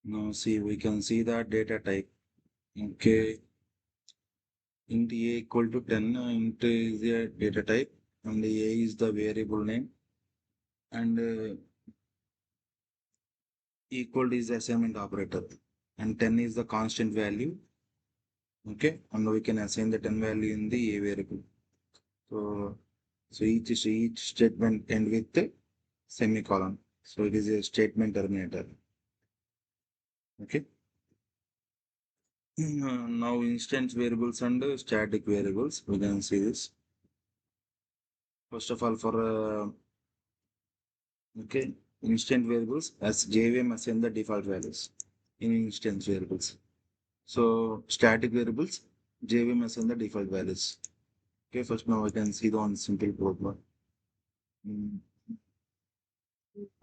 Now see, we can see that data type. Okay, int a equal to 10, int is the data type, and a is the variable name, and equal is the assignment operator, and 10 is the constant value. Okay, and we can assign the 10 value in the a variable. So each statement end with the semicolon. So it is a statement terminator. Okay. Now instance variables and static variables. We can see this. First of all, for okay, instant variables as JVM assign the default values in instance variables. So static variables, JVM assign the default values. Okay, first now I can see the one simple program. Mm,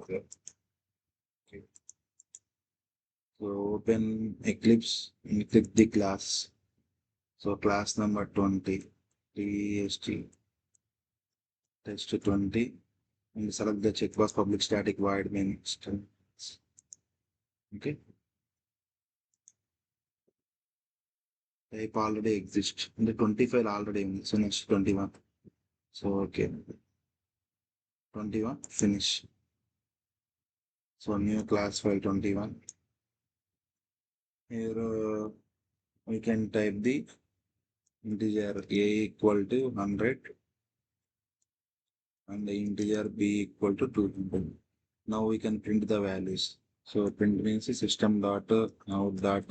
okay. Okay. So open Eclipse and click the class. So class number 20, test 20, and select the checkbox public static void main instance. Okay. Type already exists. And the 20 file already ఉంది. So next 21. So okay. 21, finish. So new class file 21. Here we can type the integer a equal to 100 and the integer b equal to 200. Now we can print the values. So print means system dot out dot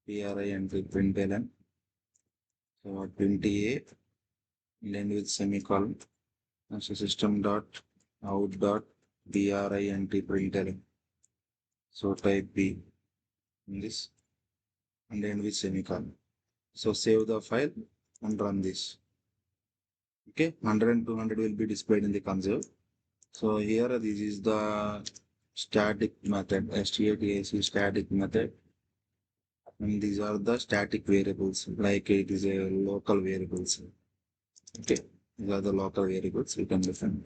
pri and print ln. So 28 and end with semicolon. And so system dot out dot pri and print ln. So type b in this and end with semicolon. So save the file and run this. Okay, 100 and 200 will be displayed in the console. So here this is the static method, static static method, and these are the static variables, like it is a local variables. Okay, these are the local variables we can define.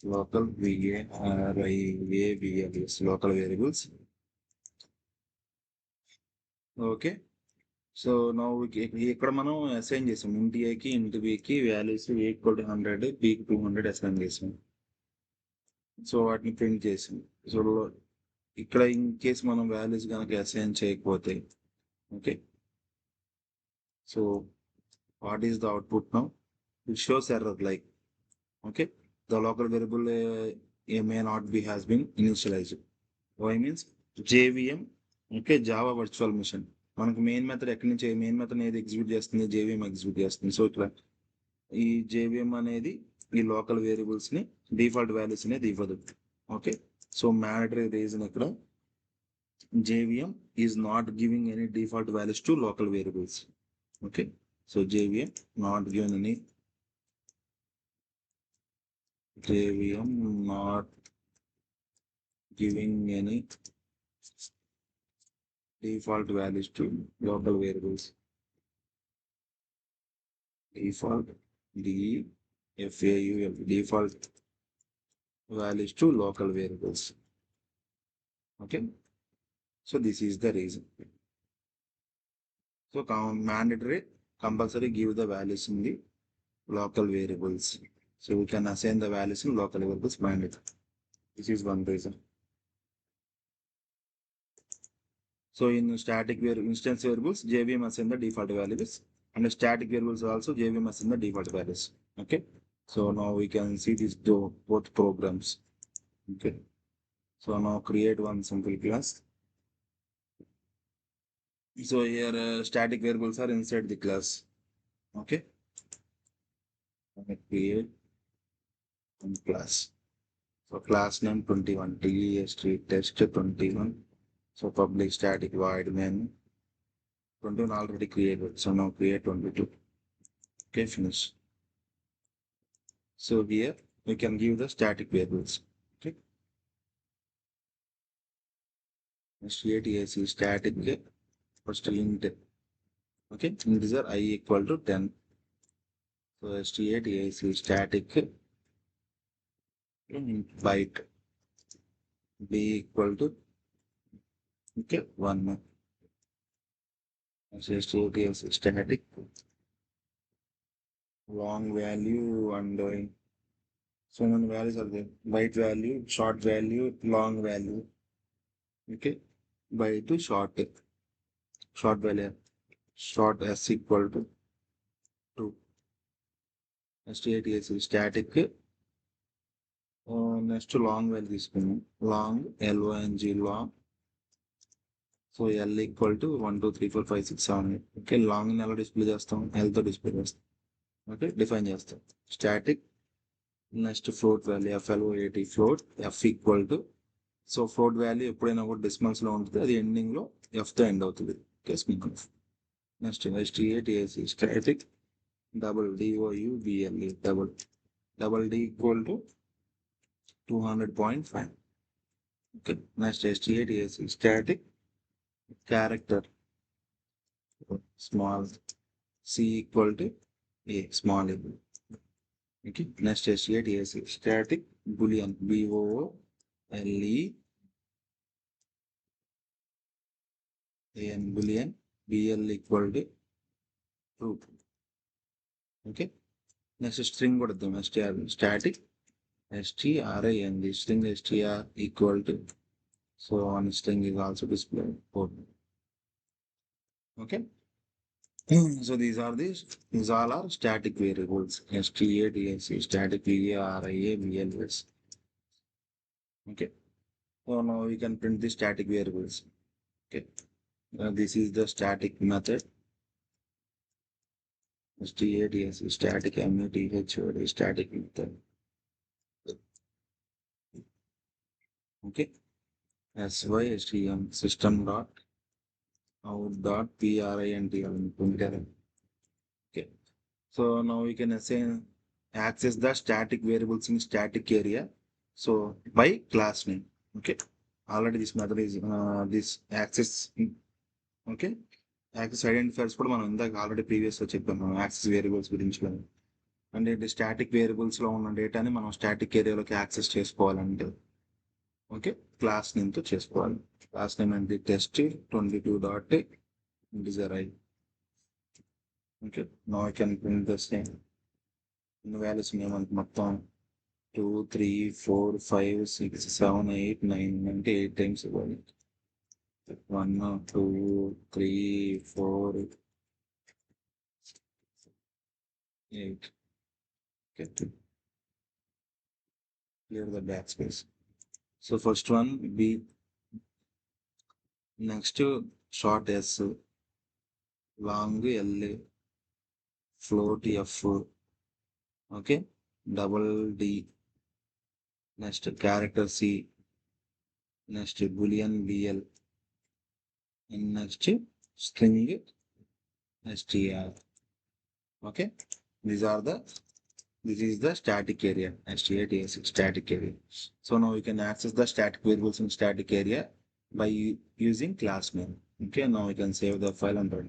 Local variables, local variables. Okay. So no ఇక్కడ మనం assign చేసాం ఇంటి ఏకి ఇంటి బికి values A equal to 100 బికి 200 assign చేసాం. So వాటిని ప్రింట్ చేసాం. సో ఇక్కడ ఇన్ కేస్ మనం వాల్యూస్ కనుక అసైన్ చేయకపోతే okay, so what is the output now? It shows error like okay the local variable A may not be has been initialized. Why means JVM okay Java virtual machine మనకు main method ఎక్కడి నుంచి main method ఏది execute చేస్తుంది? JVM execute చేస్తుంది. So ఇట్లా ఈ JVM అనేది ఈ లోకల్ వేరియబుల్స్ ని డిఫాల్ట్ వాల్యూస్ అనేది ఇవ్వదు. ఓకే, సో మ్యాండటరీ రీజన్ ఇక్కడ JVM is not giving any default values to local variables. Okay, so JVM not given any JVM not giving any default values to local variables. Default DFAUL default values to local variables. Okay, so this is the reason. So mandatory compulsory give the values in the local variables. So we can assign the values in local variables mandatory. This is one reason. So in static instance variables, JVM assign the default values, and static variables also JVM assign the default values. Okay, so now we can see these both programs. Okay, so now create one simple class. So here static variables are inside the class. Okay, create one class. So class name 21 test 21. So public static void main 21 already created. So now create 22. Okay, finish. So here we can give the static variables. Okay, static static first int. Okay, integer I equal to 10. So static byte. b equal to, okay, 1. State is static, long value and so many values are there. Byte value, short value, long value. Okay, byte to short value, short s equal to 2. State is static. Next long value తీసుకున్నాం. Long, long, long. So L equal to 1, 2, 3, 4, 5, 6, 7, 8. Okay, long ని ఎలా display చేస్తాం? L తో display చేస్తాం. Okay, define చేస్తాం. Static next float value FLOAT float F equal to, so float value ఎప్పుడైనా కూడా decimals లో ఉంటుంది, అది ఎండింగ్ లో F తో ఎండ్ అవుతుంది. Next STATAC static double DOUBLE double D equal to 200.5. Okay, next STATAC static character small c equal to a small a. Okay, next STATAC static boolean BOOLEAN boolean BL equal to true. Okay, next string what the static string string str equal to, so on string is also displayed. Okay. So these all are static variables. STATAC static VARIA VLS. Okay. So now we can print the static variables. Okay. This is the static method. STATAC static METHOD static method. Okay. SYSTM system dot out dot print. Okay. So now we can assign access the static variables in static area. So by class name. Okay. Already this method is this access. Okay. Access identifiers కూడా మనం ఇందాక already ప్రీవియస్గా చెప్పాము access variables గురించి. అంటే static వేరియబుల్స్లో ఉన్న డేటాని మనం స్టాటిక్ ఏరియాలోకి యాక్సెస్ చేసుకోవాలంటే ఓకే క్లాస్ నేమ్తో చేసుకోవాలి. క్లాస్ నేమ్ అంటే test22.integer. Okay, no I can print the same values ఏమంటే మొత్తం 2, 3, 4, 5, 6, 7, 8, 9 అంటే 8 టైమ్స్ ఇవ్వాలి. 1, 2, 3, 4, 8. Okay, clear the backspace. So first one B, next short S, long L, float F. Okay, double D, next character C, next boolean BL, and next string str. Okay, this is the static area, STATAC static area. So now we can access the static variables in static area by using class name. Okay, now we can save the file and run.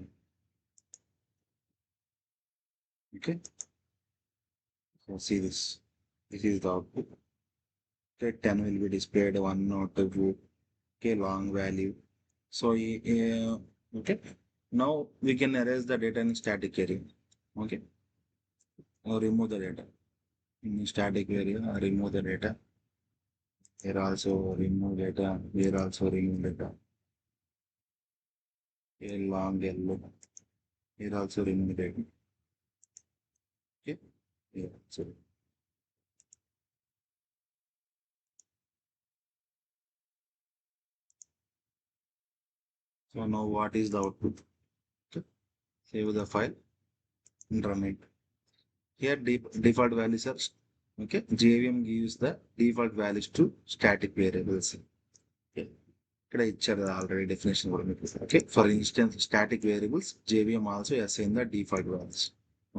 Okay, so see this is the output. Okay, 10 will be displayed, 1 or 2. Okay, long value. So okay, now we can erase the data in static area. Okay, or remove the data in static area, remove the data. Here also remove data, here also remove data. Here long yellow, here also remove data. Okay, yeah, so now what is the output? Okay, save the file and run it. Here default values are, okay, JVM gives the default values to static variables. Okay, ఇక్కడ ఇచ్చారు already definition కూడా మీకు. Okay, for instance static variables JVM also assign the default values.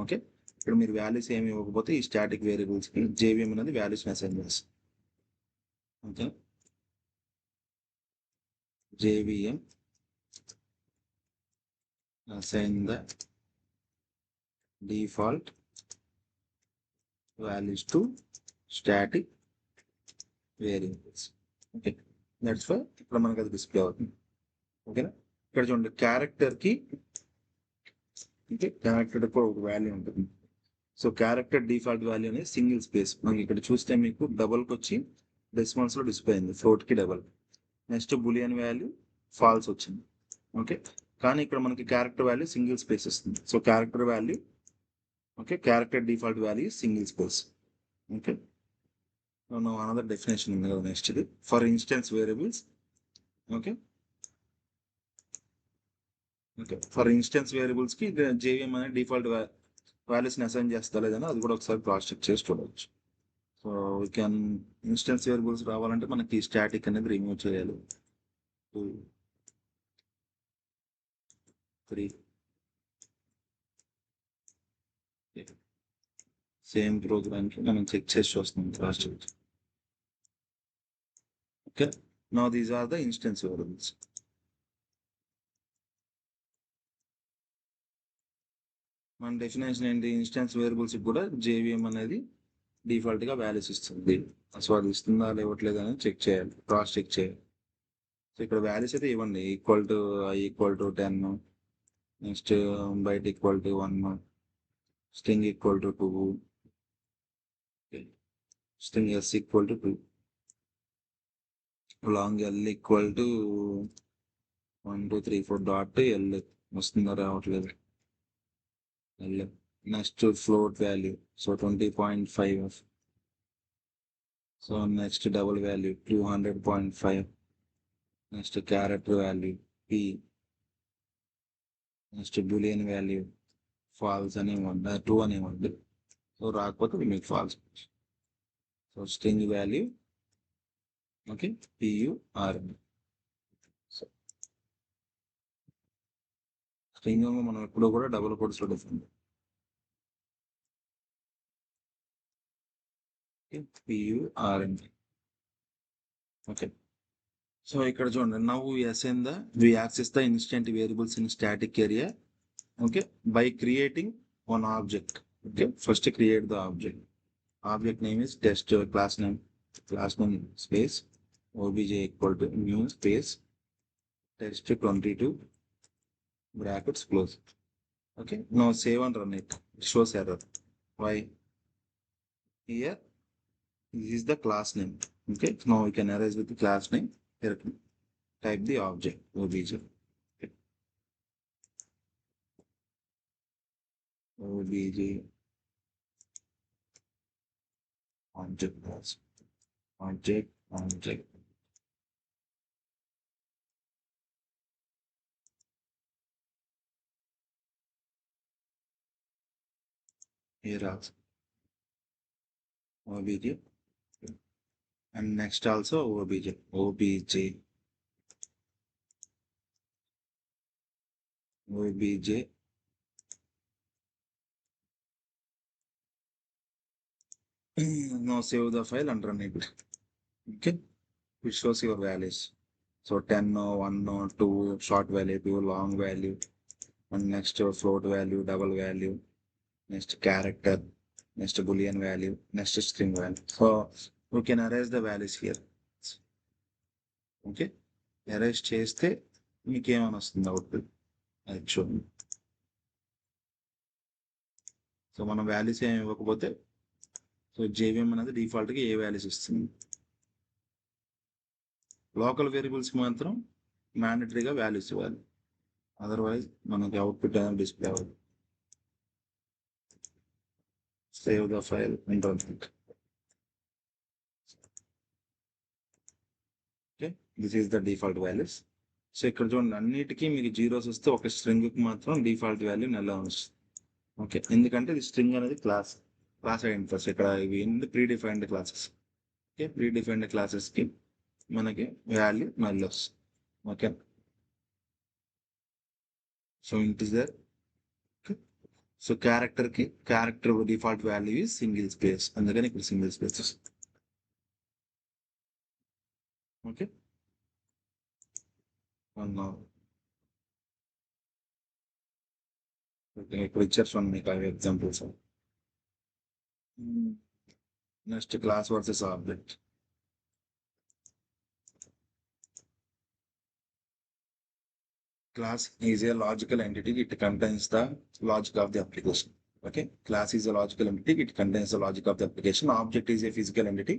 Okay, ఇక్కడ మీరు values ఏమి ఇవ్వకపోతే ఈ static variables కి JVM అనేది వాల్యూస్ అసైన్ చేస్తుంది. Okay, JVM assign the default values to static variables. Okay, that's why ఇక్కడ మనకి అది డిస్ప్లే అవుతుంది. ఓకేనా, ఇక్కడ చూడండి క్యారెక్టర్కి, అంటే క్యారెక్టర్ కూడా ఒక వాల్యూ ఉంటుంది. సో క్యారెక్టర్ డిఫాల్ట్ వాల్యూ అనేది సింగిల్ స్పేస్. మనకి ఇక్కడ చూస్తే మీకు డబల్కి వచ్చి డెసిమల్స్లో డిస్ప్లే అయింది, ఫ్లోట్కి double. Next boolean value false వచ్చింది. ఓకే, కానీ ఇక్కడ మనకి క్యారెక్టర్ వాల్యూ సింగిల్ స్పేస్ వస్తుంది. So character value, okay, character default value single space. Okay, another definition ఉంది కదా నెక్స్ట్ ఇది, for instance variables. Okay, okay, for instance వేరియబుల్స్కి జేవిఎం అనే డిఫాల్ట్ వాల్యూస్ని అసైన్ చేస్తా లేదని అది కూడా ఒకసారి క్రాస్ చెక్ చేసి చూడవచ్చు. So we can instance variables రావాలంటే మనకి స్టాటిక్ అనేది రిమూవ్ చేయాలి. 2, 3, సేమ్ ప్రోగ్రామ్కి మనం చెక్ చేసి చూస్తున్నాం cross check. Okay, now these are the instance variables. మన డెఫినేషన్ ఏంటి, ఇన్స్టెన్స్ వేరియబుల్స్ కూడా జేవిఎం అనేది డిఫాల్ట్గా వాల్యూస్ ఇస్తుంది. సో అది ఇస్తుందా లేవట్లేదు అనేది చెక్ చేయాలి, క్రాస్ చెక్ చేయాలి. సో ఇక్కడ వాల్యూస్ అయితే ఇవ్వండి, equal to I equal to 10, next byte equal to 1, string equal to 2, string S equal to 2, long L equal to 1 2 3 4 dot L వస్తుందా రావట్లేదు L. Next float value, so 20.5. So next double value 200.5. Next character value p. Next boolean value false అని ఇవ్వండి, 2 అని ఇవ్వండి. So రాకపోతే మీకు false. So string value, okay, PUR. String మనం ఎప్పుడూ కూడా డబుల్ కోట్స్లో డిఫరెంట్. PUR. ఓకే, సో ఇక్కడ చూడండి, now we access the instant variables in static area, okay, by creating one object. Okay, first create the object name is test, class name space obj equal to new space test 22 brackets close. Okay, now save and run it. It shows error. Why? Here this is the class name. Okay, now we can erase with the class name. Here type the object obj. Okay. obj object class object. Here also obj, and next also obj. Now save the file and run it. Okay, it shows your values. So 10, 1, 2, short value, 2, long value, and next float value, double value, next character, next boolean value, next string value. So we can erase the values here. Okay, erase చేస్తే మీకు ఏమైనా వస్తుంది output అది చూడండి. So మనం values ఏమి ఇవ్వకపోతే, so JVM అనేది డిఫాల్ట్గా ఏ వాల్యూస్ ఇస్తుంది. లోకల్ వేరియబుల్స్కి మాత్రం మ్యాండటరీగా వాల్యూస్ ఇవ్వాలి, అదర్వైజ్ మనకి అవుట్పుట్ అనేది డిస్ప్లే అవ్వదు. Save the file and run it. Okay, this is the default values. So ఇక్కడ చూడండి, అన్నిటికీ మీకు జీరోస్ వస్తే ఒక స్ట్రింగ్కి మాత్రం డిఫాల్ట్ వాల్యూ నెల వస్తుంది. ఓకే, ఎందుకంటే ఇది స్ట్రింగ్ అనేది క్లాస్ ఐడెంటిఫైర్స్. ఇక్కడ ఇవి pre defined classes. Okay, pre defined క్లాసెస్కి మనకి వాల్యూ నల్ వస్తుంది. Okay, so integer. So character default value is single space, అందుకని ఇక్కడ సింగిల్ స్పేస్ వస్తుంది. ఓకే, ఇప్పుడు ఇచ్చారు చూడండి మీకు అవి examples. Next class versus object. Class is a logical entity. It contains the logic of the application. Okay. Class is a logical entity. It contains the logic of the application. Object is a physical entity.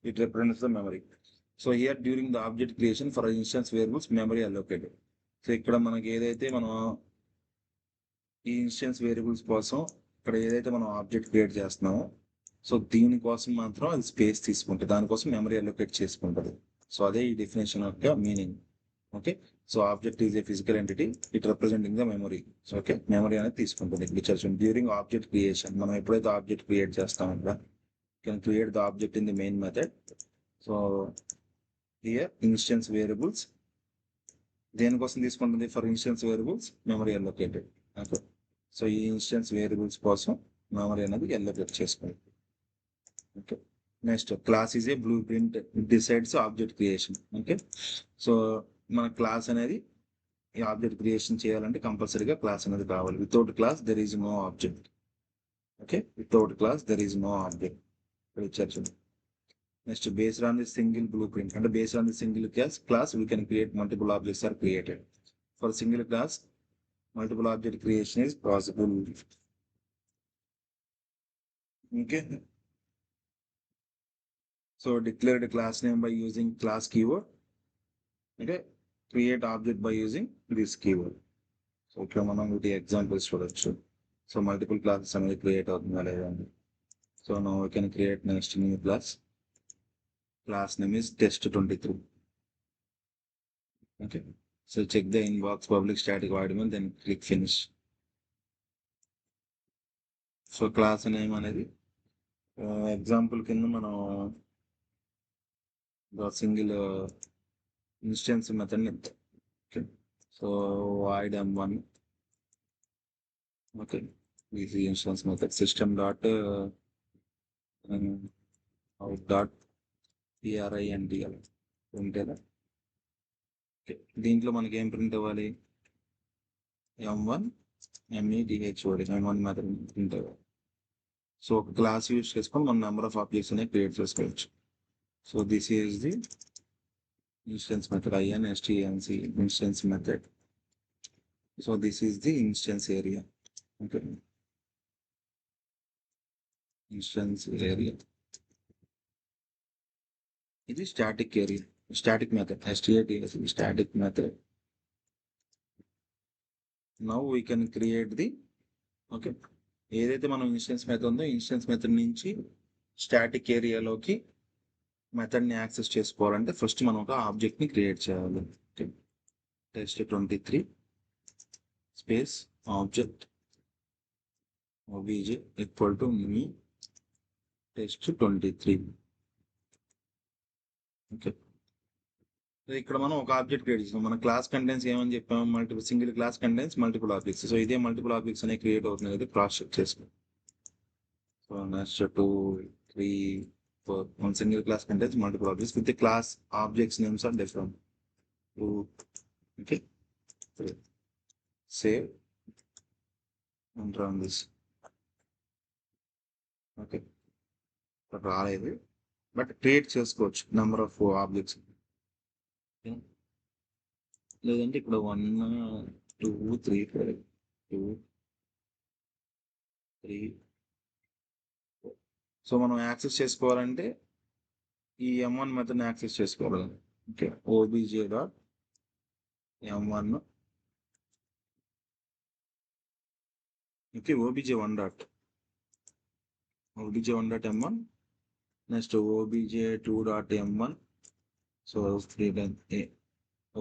It represents the memory. So here during the object creation, for instance, variables memory allocated. So ఇక్కడ మనకి ఏదైతే మనం ఈ instance variables కోసం ఇక్కడ ఏదైతే మనం object create చేస్తున్నామో సో దీనికోసం మాత్రం అది స్పేస్ తీసుకుంటుంది, దానికోసం మెమరీ అలొకేట్ చేసుకుంటుంది. సో అదే ఈ డెఫినేషన్ యొక్క meaning. Okay. So object is a physical entity, it representing the memory. So okay, memory అనేది తీసుకుంటుంది. డ్యూరింగ్ ఆబ్జెక్ట్ క్రియేషన్ మనం ఎప్పుడైతే ఆబ్జెక్ట్ క్రియేట్ చేస్తామో can create the object in the main method. So here instance variables దేనికోసం తీసుకుంటుంది? For instance variables memory allocated. Okay. So ఈ instance variables కోసం memory అనేది అలొకేట్ చేసుకోండి. Okay. Next class is a blue print decides object creation. Okay. So మన class అనేది ఈ object creation చేయాలంటే కంపల్సరీగా క్లాస్ అనేది కావాలి. Without class there is no object. Okay. Without class there is no object. ఇచ్చారు. Next based on the single blueprint అంటే based on the single class we can create multiple objects are created. For single class multiple object creation is possible. Okay. So declare the class name by using class keyword. Okay. Create object by using this keyword. So ఇక్కడ మనం వీటి examples చూడొచ్చు. So multiple classes అనేది create అవుతుందా లేదా. So now we can create next new class. Class name is test23. Okay. So check the inbox public static void main, then click finish. So class name అనేది example కింద మనం single instance method. Okay. So void m1. Okay. this is instance method system dot out dot printl print. Okay. దీంట్లో మనకి ఏం print అవ్వాలి? m1 medhod m1 method print అవ్వాలి. So ఒక class use చేసుకొని మనం నెంబర్ ఆఫ్ ఆబ్జెక్ట్స్ అనేవి create చేసుకోవచ్చు. So this is the instance method instance instance method. So this is the instance area. Okay. Instance area. It is static area. Static method. Static method. Now we can create the okay. ఏదైతే మనం instance method ఉందో instance method నుంచి static ఏరియాలోకి మెథడ్ని access చేసుకోవాలంటే first మనం ఒక ఆబ్జెక్ట్ని create చేయాలి. Okay. test23 space object obj equal to me test23. Okay. ఇక్కడ మనం ఒక ఆబ్జెక్ట్ క్రియేట్ చేస్తాం. మన క్లాస్ కంటెంట్స్ ఏమని చెప్పాము? Multiple single class contents multiple objects. So ఇదే మల్టిపుల్ ఆబ్జెక్ట్స్ అనేవి క్రియేట్ అవుతుంది కదా, క్రాస్ చెక్ చేసుకోండి. So next 2 3 4 one single class contains multiple objects with the class objects names are different. Okay. Save and run this. Okay. రాలేదు but create చేసుకోవచ్చు number of objects. లేదంటే ఇక్కడ 1 2 3 2 3. So మనం access చేసుకోవాలంటే ఈ m1 మెథడ్ని యాక్సెస్ చేసుకోవాలి. Okay. obj dot m1. Okay. obj1 dot m1. Next obj2 dot m1. So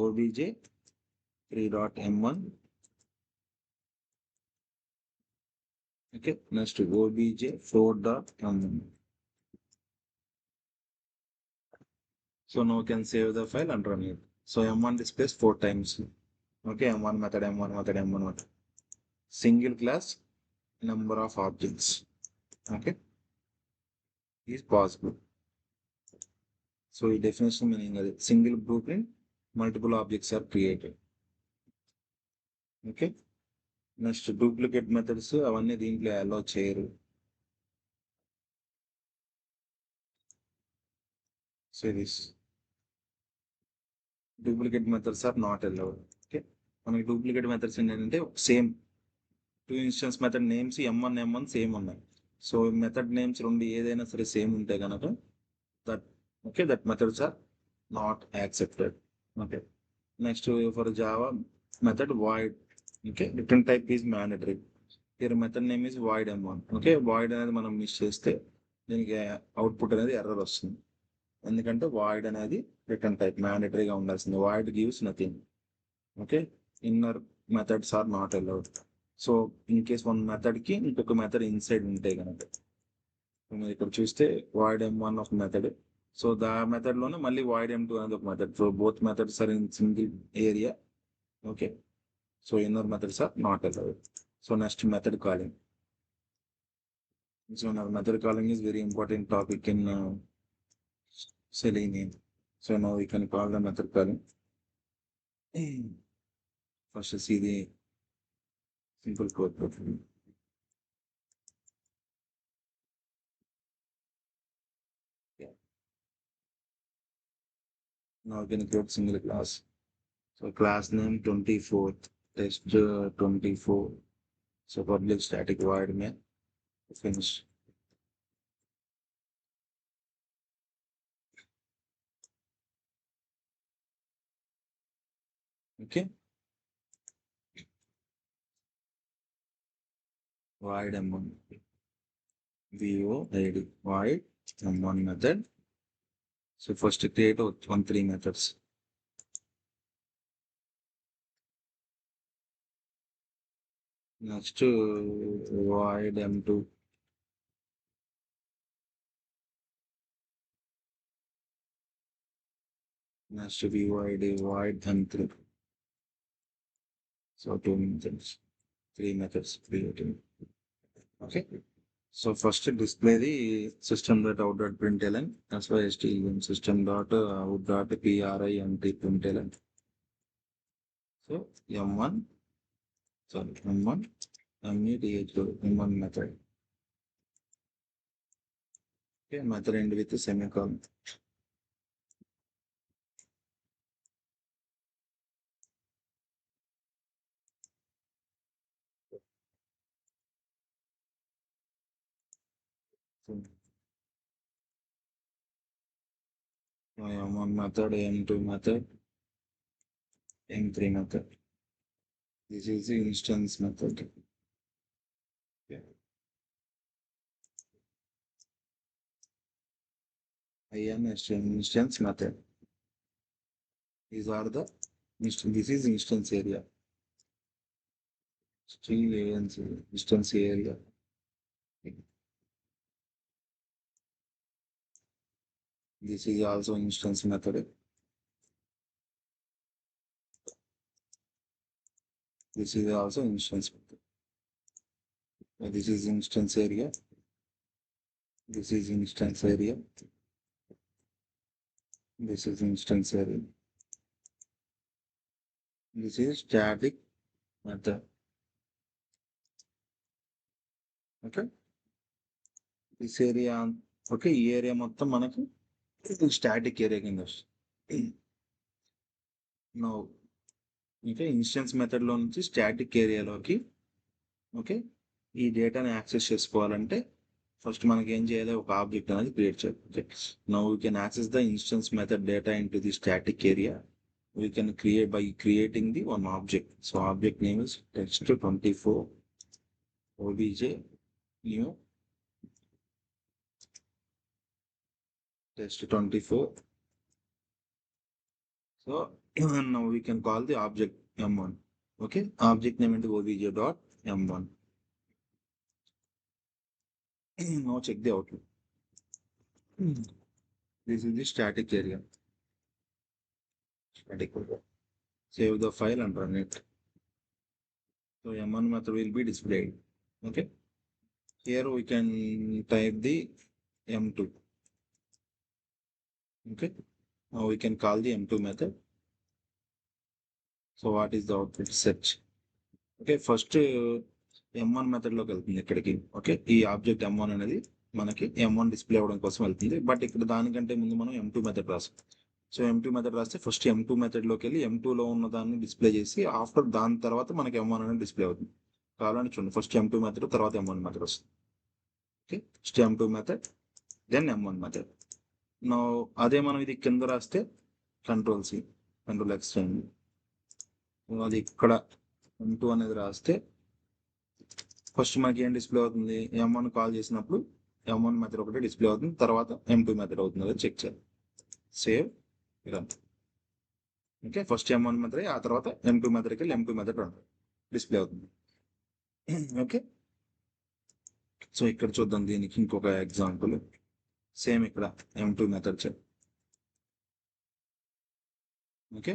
obj3 dot m1. Okay. Next obj4 dot m1. So now we can save the file and run it. So m1 displays 4 times. Okay. m1 method m1 method m1 method. Single class number of objects. Okay. Is possible. So the definition meaning is single blueprint, multiple objects are created. Okay. Next duplicate methods అవన్నీ దీంట్లో allow చేయరు. So this duplicate methods are not allowed. Okay. మనకి duplicate methods ఏంటంటే same 2 instance method names M1 same ఉన్నాయి. So method names 2 ఏదైనా సరే same ఉంటే కనుక that that methods are not accepted. Okay, next for Java method void. Okay, return type is mandatory. Here method name is void M1. Okay, void అనేది మనం miss చేస్తే దీనికి output అనేది error వస్తుంది. ఎందుకంటే void అనేది రిటర్న్ టైప్ మ్యాండటరీగా ఉండాల్సింది. void gives nothing. Okay, inner methods are not allowed. So in case one మెథడ్కి ఇంకొక మెథడ్ ఇన్సైడ్ ఉంటే కనుక మీరు ఇక్కడ చూస్తే void M1 ఒక మెథడ్. సో దా మెథడ్లోనే మళ్ళీ void M2 అనేది ఒక method. So both methods are in single area. Okay, so inner methods are not allowed. So next method calling. So now method calling is very important topic in Selenium. So now we can call the method calling. First see the simple code properly. Yeah. Now we can create single class. So class name 24, test 24. So public static void main. Finish. Okay. Void M1. void void M1 method. So first create 3 methods. Next void M2. Next void M3. So 2 methods, 3 methods creating. Okay. So first display the system.out.println as well as system.out.println. So M1, M1 method. Okay, method end with a semicolon. So M1 method, M2 method, M3 method. This is the instance method. Yeah. Instance method. These are the this is instance area. String instance area. This is also instance method. This is also instance method. This is instance area. This is instance area. This is instance area. This is static method. Okay. This area, okay, ఈ area మొత్తం మనకి static area కింద వస్తుంది. No okay, instance మెథడ్లో నుంచి static ఏరియాలోకి okay ఈ డేటాని access చేసుకోవాలంటే ఫస్ట్ మనకి ఏం చేయాలి, ఒక ఆబ్జెక్ట్ అనేది క్రియేట్ చేయాలి. Okay, now we can access the instance method data in to the static area. We can create by creating the one object. So object name is text24 obj new test24. So now we can call the object M1. Okay, object name into obj dot M1. Now check the output. This is the static area. Save the file and run it. So M1 method will be displayed. Okay, here we can type the M2. Okay, now we can call the M2 method. So what is the output? Search. Okay, first M1 method లోకి వెళ్తుంది ఇక్కడికి. Okay, ఈ object M1 అనేది మనకి M1 display అవ్వడం కోసం వెళ్తుంది. But ఇక్కడ దానికంటే ముందు మనం M2 మెథడ్ రాస్తాం. సో M2 మెథడ్ రాస్తే ఫస్ట్ M2 మెథడ్లోకి వెళ్ళి M2లో ఉన్న దాన్ని డిస్ప్లే చేసి ఆఫ్టర్ దాని తర్వాత మనకి M1 అనేది డిస్ప్లే అవుతుంది. కావాలని చూడండి, ఫస్ట్ M2 మెథడ్ తర్వాత M1 మెథడ్ వస్తుంది. Okay, first M2 method then M1 method. నా అదే మనం ఇది కింద రాస్తే Ctrl+C Ctrl+X చేయండి. అది ఇక్కడ M2 అనేది రాస్తే ఫస్ట్ మనకి ఏం డిస్ప్లే అవుతుంది, M1 కాల్ చేసినప్పుడు M1 మెథడ్ ఒకటి డిస్ప్లే అవుతుంది, తర్వాత M2 మెథడ్ అవుతుంది, అది చెక్ చేయాలి. Save run. Okay, first M1 method ఆ తర్వాత M2 మెథడ్కి వెళ్ళి M2 మెథడ్ రన్ డిస్ప్లే అవుతుంది. ఓకే, సో ఇక్కడ చూద్దాం దీనికి ఇంకొక ఎగ్జాంపుల్. సేమ్ ఇక్కడ M2 మెథడ్ చెక్. ఓకే,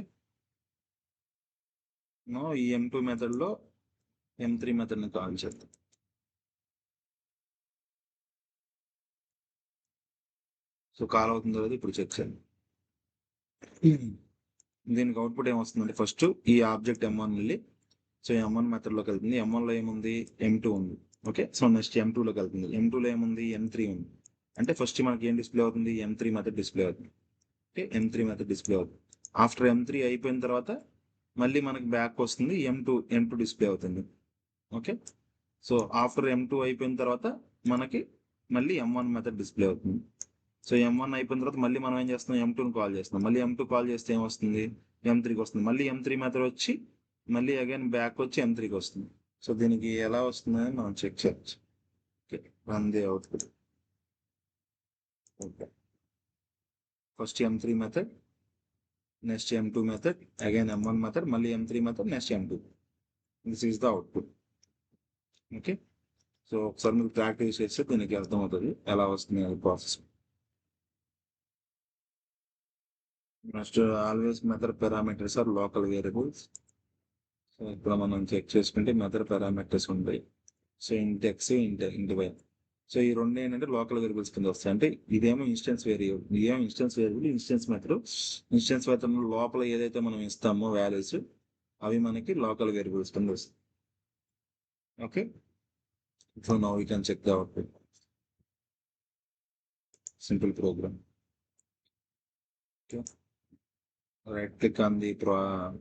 ఈ M2 మెథడ్లో M3 మెథడ్ని కాల్ చేద్దాం. సో కాల్ అవుతుంది కదా, ఇప్పుడు చెక్ చేయండి. దీనికి అవుట్పుట్ ఏమొస్తుందంటే ఫస్ట్ ఈ ఆబ్జెక్ట్ M1 వెళ్ళి సో M1 మెథడ్లోకి వెళ్తుంది. M1లో ఏముంది, M2 ఉంది. ఓకే, సో నెక్స్ట్ M2లోకి వెళ్తుంది. M2లో ఏముంది, M3 ఉంది. అంటే ఫస్ట్ మనకి ఏం డిస్ప్లే అవుతుంది, M3 మెథడ్ డిస్ప్లే అవుతుంది. ఓకే, M3 మెథడ్ డిస్ప్లే అవుతుంది. ఆఫ్టర్ M3 అయిపోయిన తర్వాత మళ్ళీ మనకి బ్యాక్ వస్తుంది, M2 డిస్ప్లే అవుతుంది. ఓకే, సో ఆఫ్టర్ M2 అయిపోయిన తర్వాత మనకి మళ్ళీ M1 మెథడ్ డిస్ప్లే అవుతుంది. సో M1 అయిపోయిన తర్వాత మళ్ళీ మనం ఏం చేస్తున్నాం, M2ని కాల్ చేస్తున్నాం. మళ్ళీ M2 కాల్ చేస్తే ఏమొస్తుంది, M3కి వస్తుంది. మళ్ళీ M3 మెథడ్ వచ్చి మళ్ళీ అగైన్ బ్యాక్ వచ్చి M3కి వస్తుంది. సో దీనికి ఎలా వస్తుందని మనం చెక్ చేయొచ్చు. Okay, run the output. Okay, first M3 method, next M2 method, again M1 method, మళ్ళీ M3 method, next M2. This is the output. Okay, so ఒకసారి మీరు ప్రాక్టీస్ చేస్తే దీనికి అర్థమవుతుంది ఎలా వస్తుంది అది process. Next always method parameters are local variables. So ఇక్కడ మనం చెక్ చేసుకుంటే మెథడ్ పారామీటర్స్ ఉంటాయి. So int X int Y. So ఈ రెండు ఏంటంటే లోకల్ వేరియబుల్స్ కింద వస్తాయి. అంటే ఇదేమో ఇన్స్టెన్స్ వేరియబుల్, ఇదేమో instance variable, instance method. Instance method లోపల ఏదైతే మనం ఇస్తామో వాల్యూస్ అవి మనకి లోకల్ వేరియబుల్స్ కింద వస్తాయి. Okay, so now we can check the output. Simple program. Okay, right click on the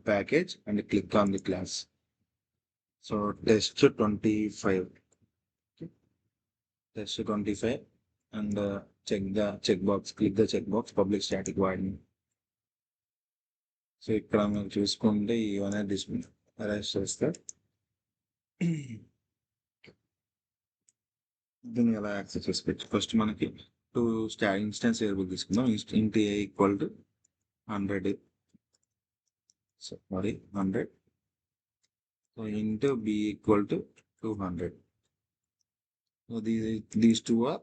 package and click on the class. So test 25. Okay, test 25 and check the checkbox, click the checkbox public static void. So ఇక్కడ మీరు చూసుకుంటే ఇవన్నీ display arrest చేస్తారు. దీన్ని ఎలా access చేసుకోవచ్చు, first మనకి two instance variable తీసుకుందాం. Int A equal to 100, sorry 100. So int b equal to 200. So these two are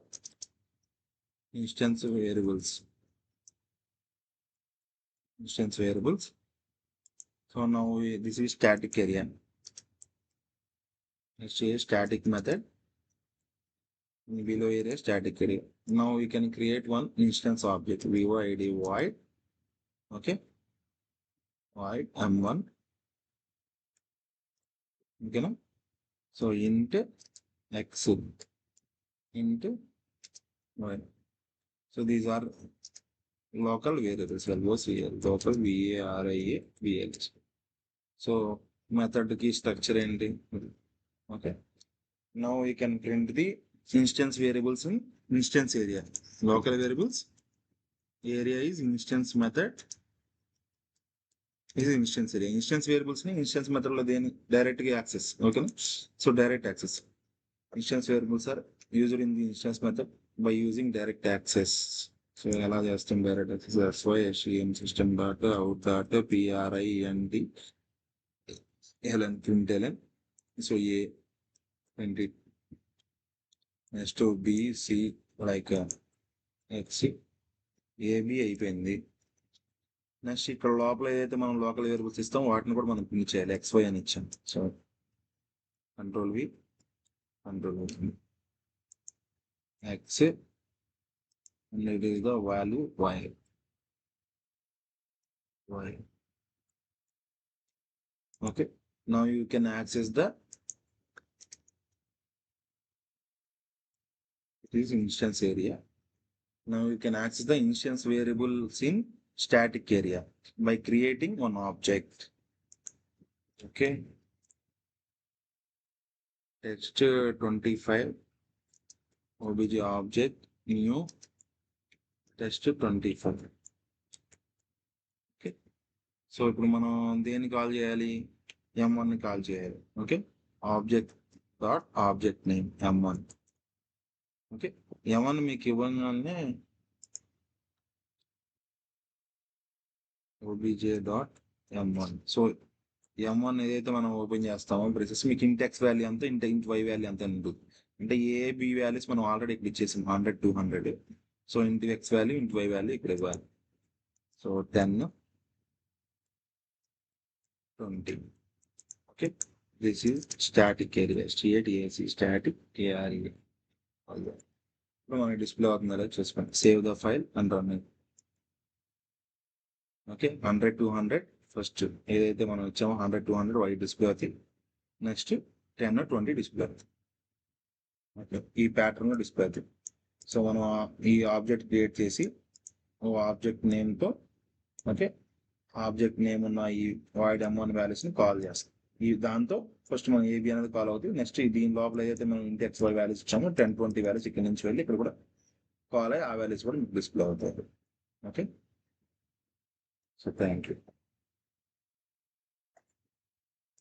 instance variables. So now this is static area. Next is static method. Below area static area. Now we can create one instance object, void void. Okay, void m1. Okay, no? So int x, int y. So these are local variables, local varia vls. So method key structure ఏంటి. Okay, now we can print the instance variables in instance area. Local variables area is instance method is instance area. Instance variables ni instance method lo deni direct గా access. Okay, so direct access. Instance variables are used in the instance method by using direct access. So ఎలా చేస్తాం, direct access SYSEM system dot out dot print ln print ln. So a print it, next b c like x ab అయిపోయింది. Next ఇక్కడ లోపల ఏదైతే మనం local variables ఇస్తాం వాటిని కూడా మనం ప్రింట్ చేయాలి, XY అని ఇచ్చాం. So control V x and it is the value y. Okay, now you can access the instance area. Now you can access the instance variables in static area by creating one object. Okay. Text 25 obj object new text 25. Okay, so ఇప్పుడు మనం దేన్ని call చేయాలి? M1 ని call చేయాలి. Okay, object dot object name M1. Okay, M1 మీకు ఇవ్వగానే obj dot M1. So M1 ఏదైతే మనం ఓపెన్ చేస్తామో ప్రెసెస్ మీకు ఇంట్ ఎక్స్ వాల్యూ అంతా ఇంట్ వై వాల్యూ అంతా ఉంటుంది. అంటే ఏ బి వాల్యూస్ మనం ఆల్రెడీ ఇక్కడ ఇచ్చేసాం 100 200. సో ఇంట్ ఎక్స్ వాల్యూ ఇంట్ వై వాల్యూ ఇక్కడ ఇవ్వాలి. So 10 20. Okay, this is static area, static static area. ఇప్పుడు మనకి డిస్ప్లే అవుతుందో చూసుకోండి. Save the file and run. Okay, 100 200 first ఏదైతే మనం ఇచ్చామో 100 200 వైట్ డిస్ప్లే అవుతుంది. నెక్స్ట్ 10 20 డిస్ప్లే అవుతుంది. ఓకే, ఈ ప్యాటర్న్ డిస్ప్లే అవుతుంది. సో మనం ఈ ఆబ్జెక్ట్ క్రియేట్ చేసి ఓ ఆబ్జెక్ట్ నేమ్తో, ఓకే, ఆబ్జెక్ట్ నేమ్ ఉన్న ఈ వాయిడ్ M1 వాల్యూస్ని కాల్ చేస్తాం. ఈ దాంతో ఫస్ట్ మనం ఏబి అనేది కాల్ అవుతుంది. నెక్స్ట్ దీని లోపల ఏదైతే మనం ఇంటి ఎక్స్ వై వాల్యూస్ ఇచ్చామో 10 20 వాల్యూస్ ఇక్కడ నుంచి వెళ్ళి ఇక్కడ కూడా కాల్ అయ్యి ఆ వాల్యూస్ కూడా మీకు డిస్ప్లే అవుతాయి. Okay, so thank you.